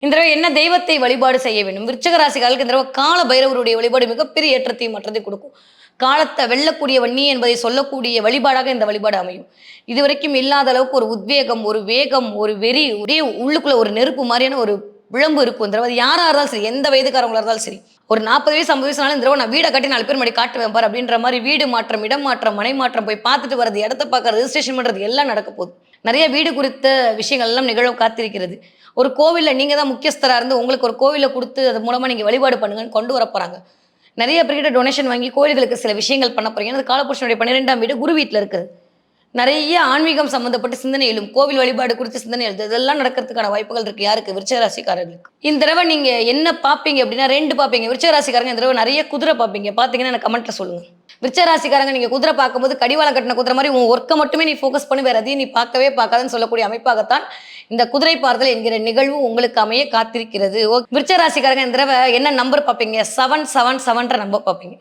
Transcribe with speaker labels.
Speaker 1: இந்த தடவை என்ன தெய்வத்தை வழிபாடு செய்ய வேண்டும்? விருச்சிக ராசிக்காரர்களுக்கு இந்த தடவை கால பைரவருடைய வழிபாடு மிகப்பெரிய ஏற்றத்தையும் மாற்றத்தையும் கொடுக்கும். காலத்தை வெல்லக்கூடிய வன்னி என்பதை சொல்லக்கூடிய வழிபாடாக இந்த வழிபாடு அமையும். இதுவரைக்கும் இல்லாத அளவுக்கு ஒரு உத்வேகம், ஒரு வேகம், ஒரு வெறி, ஒரே உள்ளுக்குள்ள ஒரு நெருப்பு மாதிரியான ஒரு விளம்பு இருக்கும். இந்த தடவை அது யாரா இருந்தாலும் சரி, எந்த வயதுக்காரங்களா இருந்தாலும் சரி. ஒரு 40 வயசு 50 வயசுனாலும் இந்த தடவை நான் வீட கட்டி 4 பேர் முன்னாடி காட்டுவேன் பார் அப்படின்ற மாதிரி வீடு மாற்றம், இடம் மாற்றம், மனை மாற்றம், போய் பார்த்துட்டு வரது, இடத்த பார்க்கறது, ரெஜிஸ்ட்ரேஷன் பண்றது எல்லாம் நடக்க போகுது. நிறைய வீடு குறித்த விஷயங்கள் எல்லாம் நிகழ காத்திருக்கிறது. ஒரு கோவில்ல நீங்க தான் முக்கியஸ்தரா இருந்து உங்களுக்கு ஒரு கோவில குடுத்து அது மூலமா நீங்க வழிபாடு பண்ணுங்கன்னு கொண்டு வர போறாங்க. நிறைய பேர்கிட்ட டொனேஷன் வாங்கி கோயில்களுக்கு சில விஷயங்கள் பண்ண போறீங்க. அது காலபுருஷனுடைய 12ஆம் வீடு குரு வீட்ல இருக்குது. நிறைய ஆன்மீகம் சம்பந்தப்பட்ட சிந்தனை எழும். கோவில் வழிபாடு குறித்து சிந்தனை எழுது. இதெல்லாம் நடக்கிறதுக்கான வாய்ப்புகள் இருக்கு. யாருக்கு? விருச்சிக ராசிக்காரர்களுக்கு. இந்த தடவை நீங்க என்ன பார்ப்பீங்க அப்படின்னா 2 பார்ப்பீங்க. விருச்சிக ராசிக்காரங்க இந்த தடவை நிறைய குதிரை பார்ப்பீங்க. பார்த்தீங்கன்னா எனக்கு கமெண்ட்ல சொல்லுங்க. விருச்சிக ராசிக்காரங்க நீங்க குதிரை பார்க்கும்போது கடிவாளம் கட்டின குதிரை மாதிரி உன் ஒர்க்கை மட்டுமே நீ ஃபோக்கஸ் பண்ணி வேற எதையும் நீ பார்க்கவே பார்க்காதன்னு சொல்லக்கூடிய அமைப்பாகத்தான் இந்த குதிரை பார்த்தல் என்கிற நிகழ்வு உங்களுக்கு அமைய காத்திருக்கிறது. விருச்சிக ராசிக்காரங்க இந்த தடவை என்ன நம்பர் பார்ப்பீங்க? 777ன்ற நம்பர் பார்ப்பீங்க.